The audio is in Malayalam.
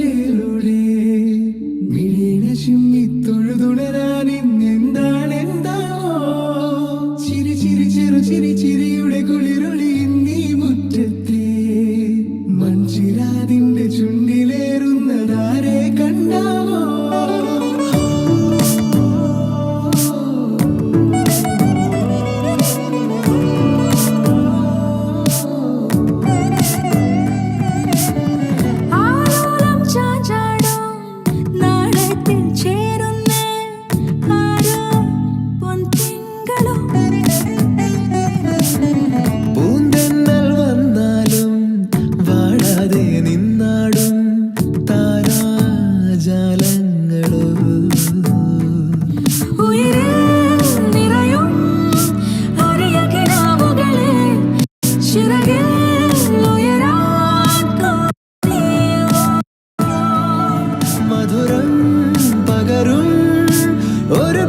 ചേരുടെ മിഴിന ചിമ്മി തൊഴുതുണരാൻ ഇന്നെന്താണ് എന്താവോ ചിരി ചിരി ചെറു ചിരി ചിരിയുടെ കുളിരൊളി നീ മുറ്റത്തെ മൺചിരാതിന്റെ ചുണ്ടിലേറുന്നതാരെ കണ്ടാവോ മധുരം പകരും ഒരു